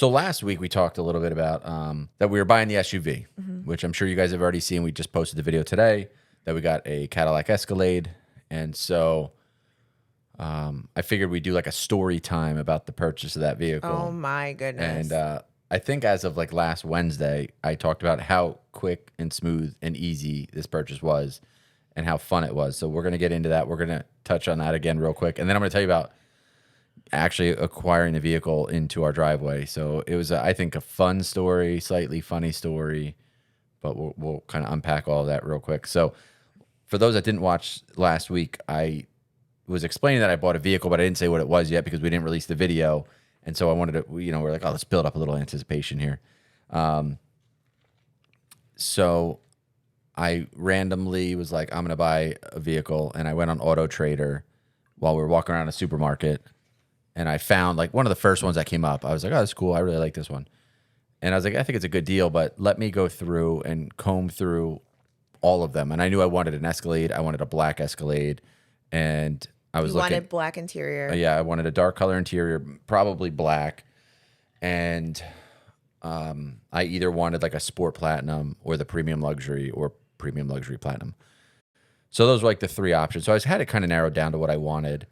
So last week we talked a little bit about that we were buying the SUV, which I'm sure you guys have already seen. We just posted the video today that we got a Cadillac Escalade. And so I figured we'd do like a story time about the purchase of that vehicle. Oh my goodness. And I think as of like last Wednesday, I talked about how quick and smooth and easy this purchase was and how fun it was. So we're going to get into that. We're going to touch on that again real quick. And then I'm going to tell you about actually acquiring the vehicle into our driveway. So it was, I think, a fun story, slightly funny story, but we'll kind of unpack all of that real quick. So for those that didn't watch last week, I was explaining that I bought a vehicle, but I didn't say what it was yet because we didn't release the video. And so I wanted to, we're like, oh, let's build up a little anticipation here. So I randomly was like, I'm going to buy a vehicle. And I went on Auto Trader while we were walking around a supermarket. And I found like one of the first ones that came up. I was like, oh, that's cool. I really like this one. And I was like, I think it's a good deal, but let me go through and comb through all of them. And I knew I wanted an Escalade. I wanted a black Escalade. And I was looking. You wanted black interior. Yeah, I wanted a dark color interior, probably black. And I either wanted like a Sport Platinum or the Premium Luxury or Premium Luxury Platinum. So those were like the three options. So I had it kind of narrowed down to what I wanted.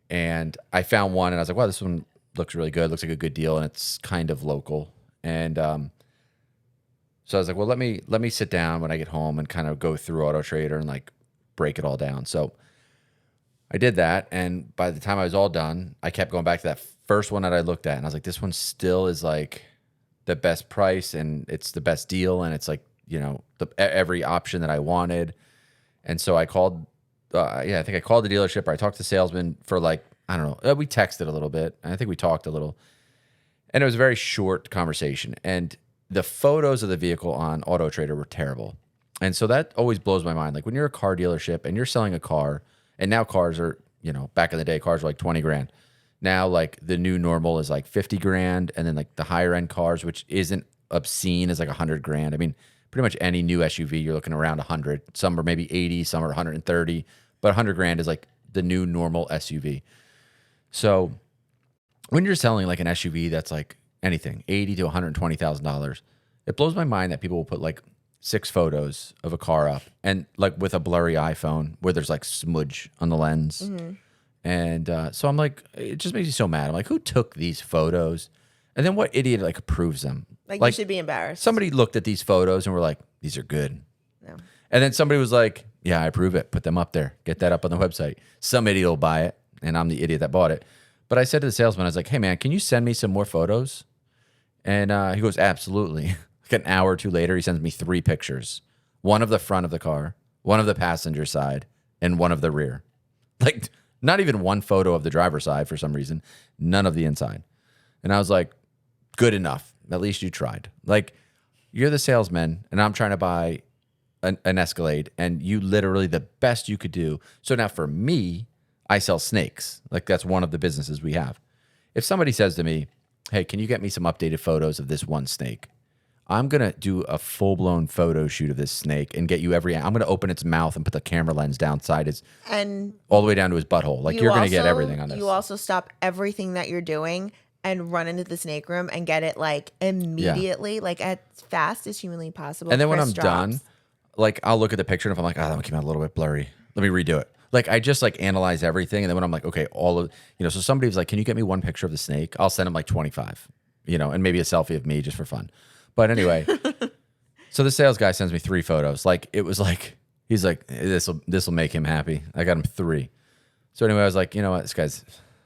And I found one and I was like, wow, this one looks really good. Looks like a good deal. And it's kind of local. And so I was like, well, let me sit down when I get home and kind of go through Auto Trader and like break it all down. So I did that, and by the time I was all done, I kept going back to that first one that I looked at, and I was like, this one still is like the best price, and it's the best deal, and it's like, every option that I wanted. And so I called, I think I called the dealership, or I talked to the salesman for like, I don't know, we texted a little bit, and I think we talked a little, and it was a very short conversation, and the photos of the vehicle on Auto Trader were terrible. And so that always blows my mind. Like when you're a car dealership and you're selling a car, and now cars are, back in the day, cars were like 20 grand. Now, like the new normal is like 50 grand. And then like the higher end cars, which isn't obscene, is like 100 grand. I mean, pretty much any new SUV, you're looking around 100. Some are maybe 80, some are 130. But 100 grand is like the new normal SUV. So when you're selling like an SUV that's like anything, $80,000 to $120,000, it blows my mind that people will put like 6 photos of a car up and like with a blurry iPhone where there's like smudge on the lens. Mm-hmm. And so I'm like, it just makes me so mad. I'm like, who took these photos? And then what idiot like approves them? Like you should be embarrassed. Somebody looked at these photos and were like, these are good. No. And then somebody was like, yeah, I approve it. Put them up there. Get that up on the website. Some idiot will buy it. And I'm the idiot that bought it. But I said to the salesman, I was like, hey man, can you send me some more photos? And he goes, absolutely. Like an hour or two later, he sends me 3 pictures. One of the front of the car, one of the passenger side, and one of the rear. Like, not even one photo of the driver's side for some reason. None of the inside. And I was like, good enough. At least you tried. Like, you're the salesman, and I'm trying to buy an Escalade, and you literally the best you could do. So now for me, I sell snakes. Like, that's one of the businesses we have. If somebody says to me, hey, can you get me some updated photos of this one snake? I'm going to do a full-blown photo shoot of this snake and get you I'm going to open its mouth and put the camera lens downside all the way down to his butthole. Like, you're going to get everything on this. You also stop everything that you're doing and run into the snake room and get it like immediately, like as fast as humanly possible. And then when I'm done, like I'll look at the picture and if I'm like, oh, that one came out a little bit blurry. Let me redo it. Like I just like analyze everything. And then when I'm like, okay, so somebody was like, can you get me one picture of the snake? I'll send them like 25, and maybe a selfie of me just for fun. But anyway, so the sales guy sends me 3 photos. Like it was like, he's like, this will make him happy. I got him 3. So anyway, I was like, you know what,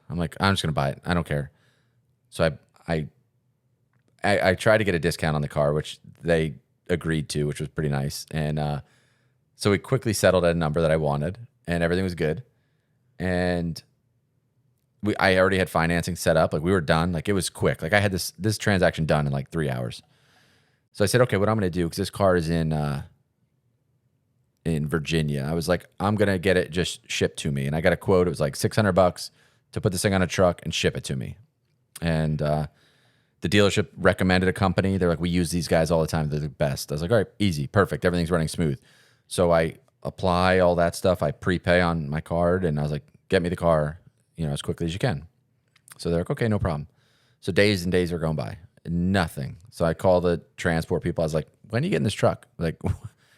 I'm like, I'm just going to buy it. I don't care. So I tried to get a discount on the car, which they agreed to, which was pretty nice. And so we quickly settled at a number that I wanted and everything was good. And I already had financing set up. Like we were done. Like it was quick. Like I had this transaction done in like 3 hours. So I said, okay, what I'm going to do, because this car is in Virginia. I was like, I'm going to get it just shipped to me. And I got a quote. It was like $600 to put this thing on a truck and ship it to me. And the dealership recommended a company. They're like, we use these guys all the time. They're the best. I was like, all right, easy, perfect. Everything's running smooth. So I apply all that stuff. I prepay on my card. And I was like, get me the car, as quickly as you can. So they're like, okay, no problem. So days and days are going by. Nothing. So I call the transport people. I was like, when are you getting this truck? Like,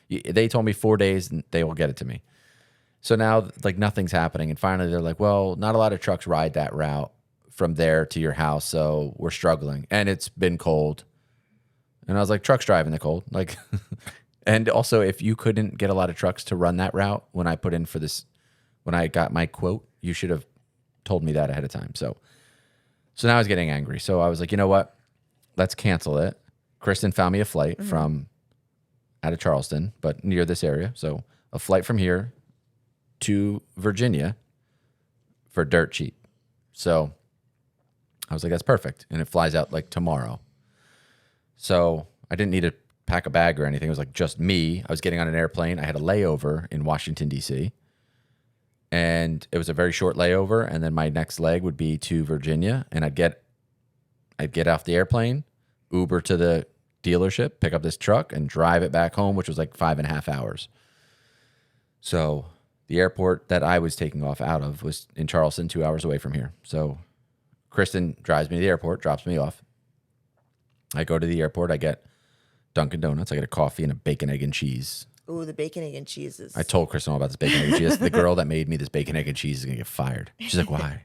they told me 4 days and they will get it to me. So now, like, nothing's happening. And finally, they're like, well, not a lot of trucks ride that route from there to your house. So we're struggling. And it's been cold. And I was like, trucks drive in the cold. Like, and also, if you couldn't get a lot of trucks to run that route when I put in for this, when I got my quote, you should have told me that ahead of time. So now I was getting angry. So I was like, you know what? Let's cancel it. Kristen found me a flight from out of Charleston, but near this area. So a flight from here to Virginia for dirt cheap. So I was like, that's perfect. And it flies out like tomorrow. So I didn't need to pack a bag or anything. It was like just me. I was getting on an airplane. I had a layover in Washington, D.C. And it was a very short layover. And then my next leg would be to Virginia. And I'd get off the airplane, Uber to the dealership, pick up this truck, and drive it back home, which was like 5.5 hours. So the airport that I was taking off out of was in Charleston, 2 hours away from here. So Kristen drives me to the airport, drops me off. I go to the airport. I get Dunkin' Donuts. I get a coffee and a bacon, egg, and cheese. Ooh, the bacon, egg, and cheese is... I told Kristen all about this bacon, egg, and cheese. The girl that made me this bacon, egg, and cheese is going to get fired. She's like, why?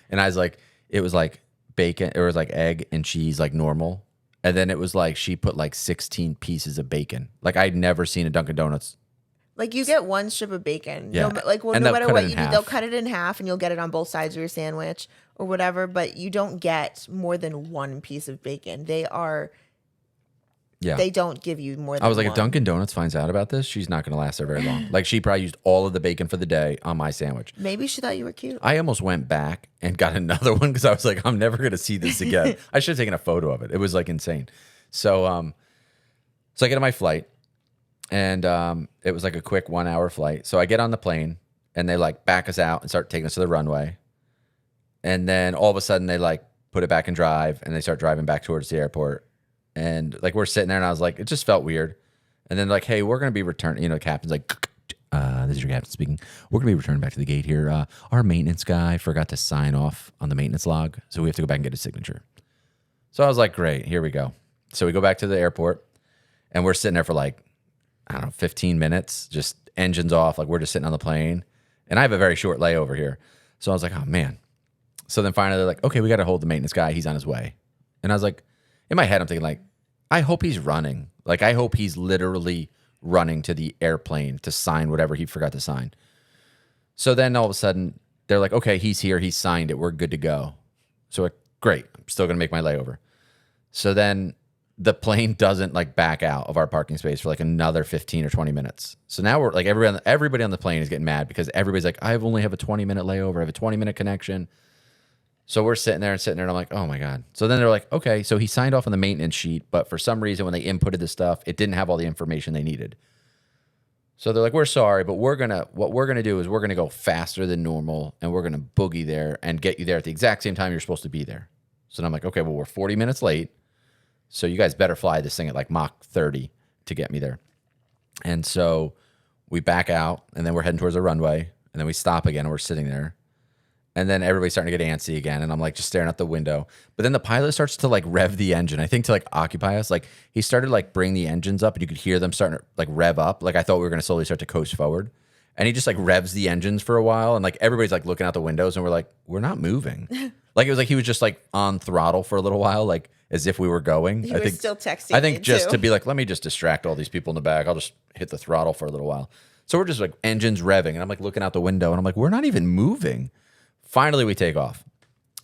And I was like, it was like bacon, it was like egg and cheese, like normal. And then it was like she put like 16 pieces of bacon. Like I'd never seen a Dunkin' Donuts. Like you get one strip of bacon. Yeah. No matter what you do, they'll cut it in half and you'll get it on both sides of your sandwich or whatever, but you don't get more than one piece of bacon. They don't give you more than one. I was like, if Dunkin' Donuts finds out about this, she's not going to last there very long. Like she probably used all of the bacon for the day on my sandwich. Maybe she thought you were cute. I almost went back and got another one because I was like, I'm never going to see this again. I should have taken a photo of it. It was like insane. So I get on my flight and it was like a quick 1 hour flight. So I get on the plane and they like back us out and start taking us to the runway. And then all of a sudden they like put it back in drive and they start driving back towards the airport. And like we're sitting there and I was like, it just felt weird. And then like, hey, we're going to be returning, you know, the captain's like, this is your captain speaking. We're going to be returning back to the gate here. Our maintenance guy forgot to sign off on the maintenance log. So we have to go back and get his signature. So I was like, great, here we go. So we go back to the airport and we're sitting there for like, I don't know, 15 minutes, just engines off. Like we're just sitting on the plane and I have a very short layover here. So I was like, oh man. So then finally they're like, okay, we got to hold the maintenance guy. He's on his way. And I was like, in my head, I'm thinking like, I hope he's running. Like I hope he's literally running to the airplane to sign whatever he forgot to sign. So then all of a sudden they're like, okay, he's here. He signed it. We're good to go. So like, great. I'm still going to make my layover. So then the plane doesn't like back out of our parking space for like another 15 or 20 minutes. So now we're like everybody on the plane is getting mad because everybody's like, I only have a 20-minute layover. I have a 20-minute connection. So we're sitting there and I'm like, oh my God. So then they're like, okay, so he signed off on the maintenance sheet, but for some reason when they inputted the stuff, it didn't have all the information they needed. So they're like, we're sorry, but what we're gonna do is we're gonna go faster than normal and we're gonna boogie there and get you there at the exact same time you're supposed to be there. So then I'm like, okay, well, we're 40 minutes late. So you guys better fly this thing at like Mach 30 to get me there. And so we back out and then we're heading towards the runway and then we stop again and we're sitting there. And then everybody's starting to get antsy again. And I'm like just staring out the window. But then the pilot starts to like rev the engine, I think to like occupy us. Like he started like bring the engines up and you could hear them starting to like rev up. Like I thought we were going to slowly start to coast forward. And he just like revs the engines for a while. And like everybody's like looking out the windows and we're like, we're not moving. Like it was like he was just like on throttle for a little while, like as if we were going. You were still texting. I think just too. to be like, let me just distract all these people in the back. I'll just hit the throttle for a little while. So we're just like engines revving. And I'm like looking out the window and I'm like, we're not even moving. Finally, we take off.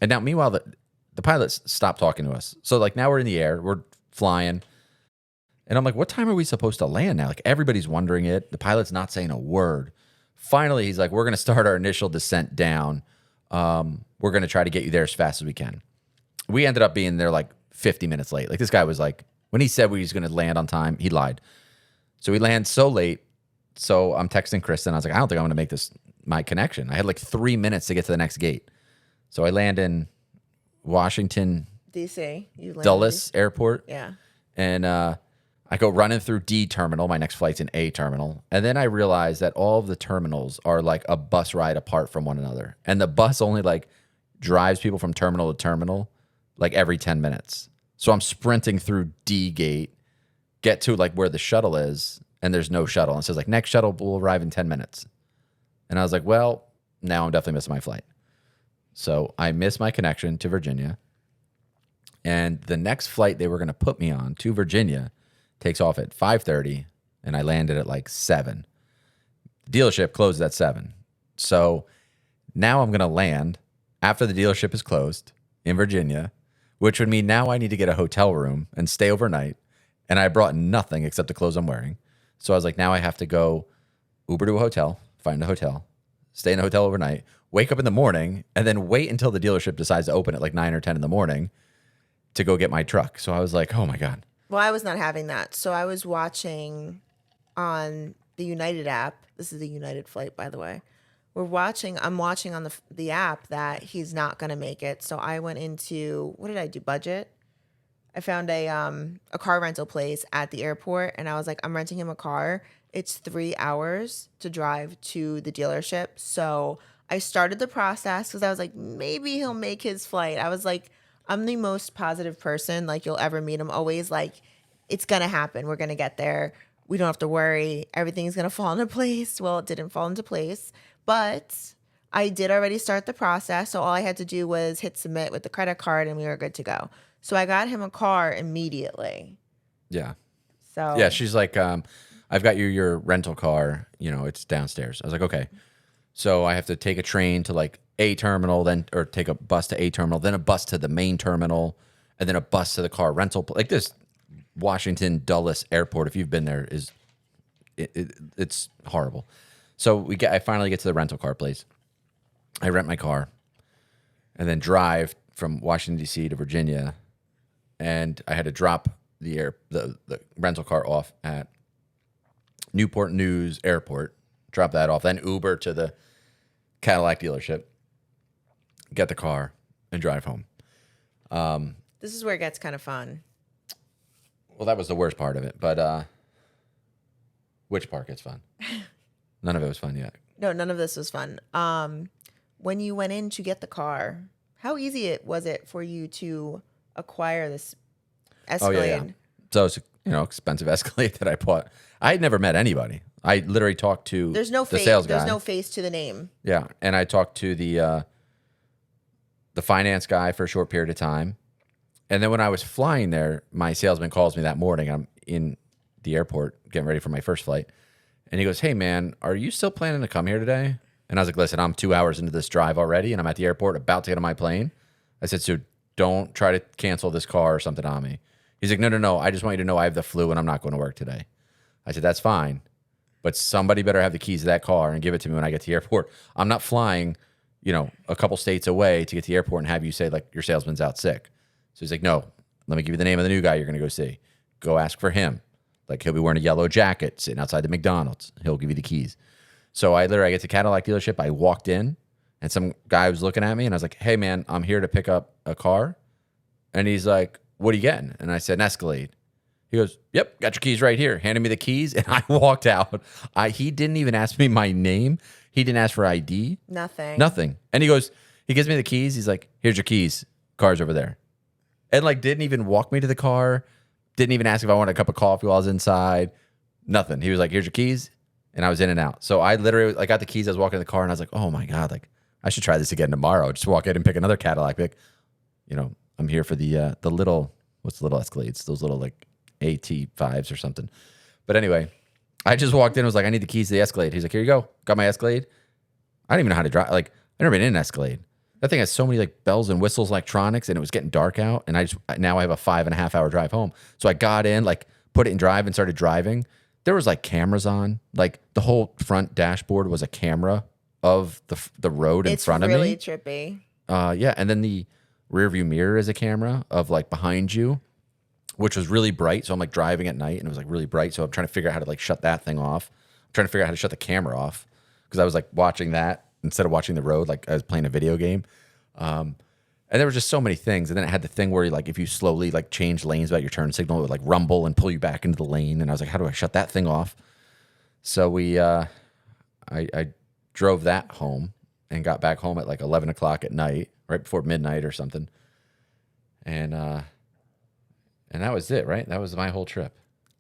And now, meanwhile, the pilots stopped talking to us. So, like, now we're in the air. We're flying. And I'm like, what time are we supposed to land now? Like, everybody's wondering it. The pilot's not saying a word. Finally, he's like, we're going to start our initial descent down. We're going to try to get you there as fast as we can. We ended up being there, like, 50 minutes late. Like, this guy was like, when he said we was going to land on time, he lied. So we land so late. So I'm texting Kristen. I was like, I don't think I'm going to make this my connection. I had like 3 minutes to get to the next gate. So I land in Washington, D.C. Dulles Airport. Yeah. And I go running through D terminal. My next flight's in A terminal. And then I realize that all of the terminals are like a bus ride apart from one another. And the bus only like drives people from terminal to terminal like every 10 minutes. So I'm sprinting through D gate, get to like where the shuttle is, and there's no shuttle. And it says like next shuttle will arrive in 10 minutes. And I was like, well, now I'm definitely missing my flight. So I missed my connection to Virginia. And the next flight they were going to put me on to Virginia takes off at 5:30, and I landed at like 7. The dealership closed at 7. So now I'm going to land after the dealership is closed in Virginia, which would mean now I need to get a hotel room and stay overnight. And I brought nothing except the clothes I'm wearing. So I was like, now I have to go Uber to a hotel, find a hotel, stay in a hotel overnight, wake up in the morning, and then wait until the dealership decides to open at like 9 or 10 in the morning to go get my truck. So I was like, oh my God. Well, I was not having that. So I was watching on the United app. This is the United flight, by the way. I'm watching on the app that he's not going to make it. So I went into, what did I do? Budget. I found a car rental place at the airport, and I was like, I'm renting him a car. It's 3 hours to drive to the dealership. So I started the process because I was like, maybe he'll make his flight. I was like, I'm the most positive person like you'll ever meet. I'm always like, it's gonna happen. We're gonna get there. We don't have to worry. Everything's gonna fall into place. Well, it didn't fall into place, but I did already start the process. So all I had to do was hit submit with the credit card, and we were good to go. So I got him a car immediately. Yeah. So Yeah. She's like, I've got your rental car. You know, it's downstairs. I was like, okay. So I have to take a train to like a terminal, then or take a bus to a terminal, then a bus to the main terminal, and then a bus to the car rental. Like this Washington Dulles Airport, if you've been there, it's horrible. So I finally get to the rental car place. I rent my car, and then drive from Washington D.C. to Virginia, and I had to drop the rental car off at Newport News Airport. Drop that off, then Uber to the Cadillac dealership, get the car, and drive home. this is where it gets kind of fun. Well, that was the worst part of it, but which part gets fun? None of it was fun yet. No, none of this was fun. When you went in to get the car, how easy was it for you to acquire this Escalade? Oh, yeah. So it's expensive Escalade that I bought. I had never met anybody. I literally talked to There's no the face. sales guy. There's no face to the name. Yeah, and I talked to the finance guy for a short period of time. And then when I was flying there, my salesman calls me that morning. I'm in the airport getting ready for my first flight. And he goes, hey, man, are you still planning to come here today? And I was like, listen, I'm 2 hours into this drive already, and I'm at the airport about to get on my plane. I said, so don't try to cancel this car or something on me. He's like, no. I just want you to know I have the flu and I'm not going to work today. I said, that's fine. But somebody better have the keys to that car and give it to me when I get to the airport. I'm not flying, a couple states away to get to the airport and have you say, like, your salesman's out sick. So he's like, no, let me give you the name of the new guy you're going to go see. Go ask for him. Like, he'll be wearing a yellow jacket sitting outside the McDonald's. He'll give you the keys. So I get to Cadillac dealership. I walked in, and some guy was looking at me, and I was like, hey, man, I'm here to pick up a car. And he's like, what are you getting? And I said, an Escalade. He goes, yep, got your keys right here. Handed me the keys, and I walked out. He didn't even ask me my name. He didn't ask for ID. Nothing. And he gives me the keys. He's like, here's your keys. Car's over there. And didn't even walk me to the car. Didn't even ask if I wanted a cup of coffee while I was inside. Nothing. He was like, here's your keys. And I was in and out. So I literally got the keys. I was walking in the car, and I was like, oh my God, I should try this again tomorrow. Just walk in and pick another Cadillac. I'm here for the little, what's the little Escalades? Those little AT5s or something. But anyway, I just walked in and was like, I need the keys to the Escalade. He's like, here you go. Got my Escalade. I don't even know how to drive. I've never been in an Escalade. That thing has so many bells and whistles, electronics, and it was getting dark out. And now I have a 5.5 hour drive home. So I got in, put it in drive and started driving. There was cameras on, the whole front dashboard was a camera of the road in front of me. It's really trippy. Yeah. And then the rear view mirror is a camera of behind you, which was really bright. So I'm driving at night and it was really bright. So I'm trying to figure out how to shut that thing off. I'm trying to figure out how to shut the camera off because I was watching that instead of watching the road, I was playing a video game. And there were just so many things. And then it had the thing where if you slowly change lanes about your turn signal, it would rumble and pull you back into the lane. And I was like, how do I shut that thing off? So I drove that home and got back home at 11 o'clock at night, right before midnight or something. And And that was it, right? That was my whole trip.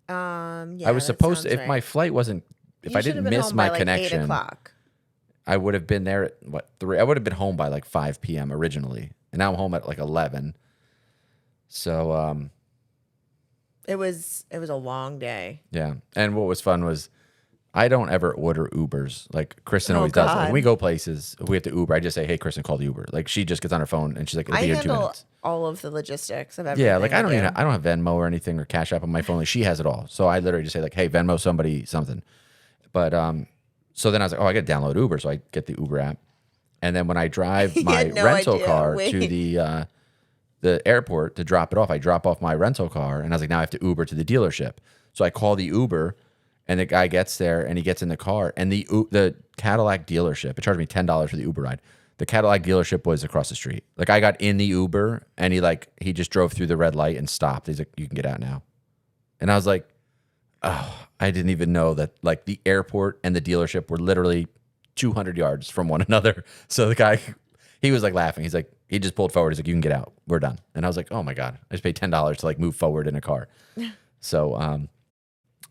Yeah, I was that supposed to, sounds if my right. flight wasn't, if You I should have didn't been miss home my by like 8 connection, o'clock. I would have been there at what, 3? I would have been home by like 5 p.m. originally. And now I'm home at like 11. So, It was a long day. yeah. And what was fun was I don't ever order Ubers. Like Kristen Oh always does. Like when we God. go places, if we have to Uber, I just say, hey, Kristen, call the Uber. Like she just gets on her phone and she's like, it'll I be here in 2 handle minutes. all of the logistics of Yeah, like everything I do. I don't have Venmo or anything or Cash App on my phone. Like she has it all. So I literally just say like, hey, Venmo somebody something. But so then I was like, oh, I got to download Uber. So I get the Uber app. And then when I drive He my had no rental idea. car to Wait. the airport to drop it off, I drop off my rental car and I was like, now I have to Uber to the dealership. So I call the Uber and the guy gets there and he gets in the car and the Cadillac dealership, it charged me $10 for the Uber ride. The Cadillac dealership was across the street. Like I got in the Uber and he just drove through the red light and stopped. He's like, you can get out now. And I was like, oh, I didn't even know that like the airport and the dealership were literally 200 yards from one another. So the guy, he was like laughing. He's like, he just pulled forward. He's like, you can get out. We're done. And I was like, oh my God, I just paid $10 to like move forward in a car. So,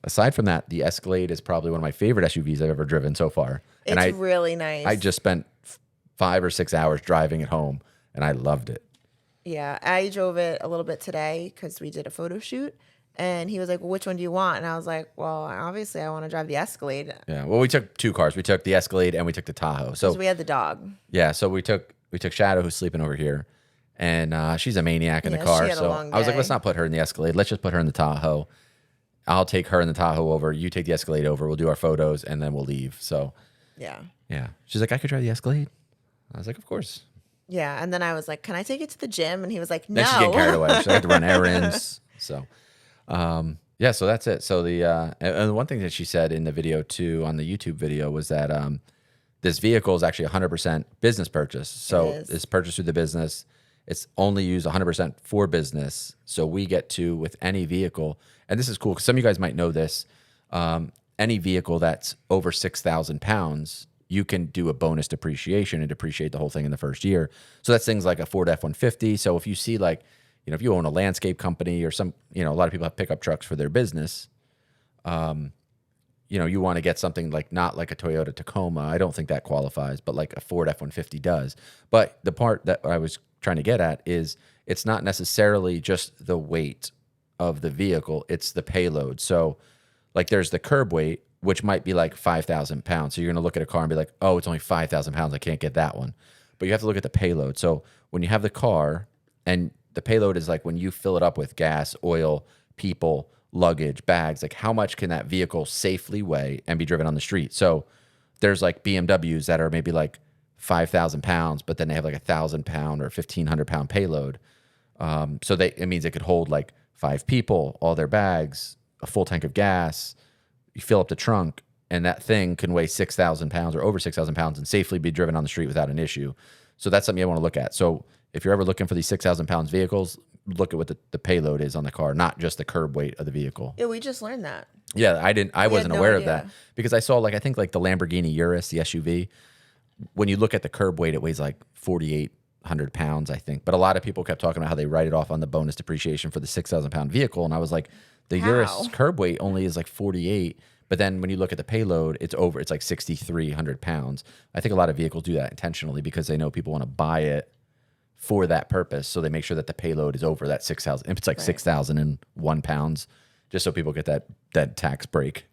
aside from that, the Escalade is probably one of my favorite SUVs I've ever driven so far. It's And really nice. I just spent 5 or 6 hours driving it home and I loved it. Yeah, I drove it a little bit today because we did a photo shoot. And he was like, well, which one do you want? And I was like, well, obviously I want to drive the Escalade Yeah. Well, we took 2 cars. We took the Escalade and we took the Tahoe. because So we had the dog. yeah, so we took Shadow, who's sleeping over here, and she's a maniac in the Yeah, car. she had a So long I was like, day. let's not put her in the Escalade. Let's just put her in the Tahoe. I'll take her in the Tahoe over. You take the Escalade over. We'll do our photos and then we'll leave. So Yeah. yeah, she's like, I could drive the Escalade. I was like, of course. Yeah. And then I was like, can I take it to the gym? And he was like, no. Then she's getting carried away. She had to run errands. So, yeah, so that's it. So and the one thing that she said in the video too, on the YouTube video, was that this vehicle is actually 100% business purchase. So It is. it's purchased through the business. It's only used 100% for business. So we get to, with any vehicle, and this is cool because some of you guys might know this, any vehicle that's over 6,000 pounds, you can do a bonus depreciation and depreciate the whole thing in the first year. So that's things like a Ford F-150. So if you see like, if you own a landscape company or some, a lot of people have pickup trucks for their business, you want to get something like not like a Toyota Tacoma. I don't think that qualifies, but like a Ford F-150 does. But the part that I was trying to get at is it's not necessarily just the weight of the vehicle, it's the payload. So like there's the curb weight, which might be like 5,000 pounds. So you're going to look at a car and be like, oh, it's only 5,000 pounds. I can't get that one. But you have to look at the payload. So when you have the car, and the payload is like when you fill it up with gas, oil, people, luggage, bags, like how much can that vehicle safely weigh and be driven on the street? So there's like BMWs that are maybe like 5,000 pounds, but then they have like 1,000 pound or 1,500 pound payload. So it means it could hold like 5 people, all their bags, a full tank of gas. You fill up the trunk, and that thing can weigh 6,000 pounds or over 6,000 pounds and safely be driven on the street without an issue. So that's something you want to look at. So if you're ever looking for these 6,000 pounds vehicles, look at what the payload is on the car, not just the curb weight of the vehicle. Yeah, we just learned that. Yeah, I wasn't no aware of idea. that because I saw like, I think like the Lamborghini Urus, the SUV, when you look at the curb weight, it weighs like 4,800 pounds, I think. But a lot of people kept talking about how they write it off on the bonus depreciation for the 6,000 pound vehicle. And I was like, the How? Urus curb weight only is like 48. But then when you look at the payload, it's like 6,300 pounds. I think a lot of vehicles do that intentionally because they know people want to buy it for that purpose. So they make sure that the payload is over that 6,000. If it's like 6,001 pounds, just so people get that tax break.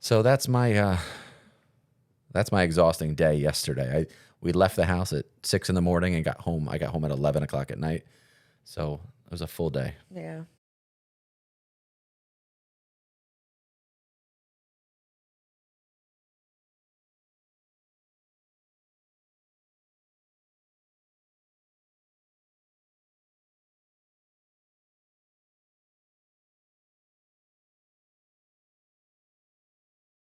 So that's my exhausting day yesterday. We left the house at 6 in the morning and got home. I got home at 11 o'clock at night. So it was a full day. Yeah.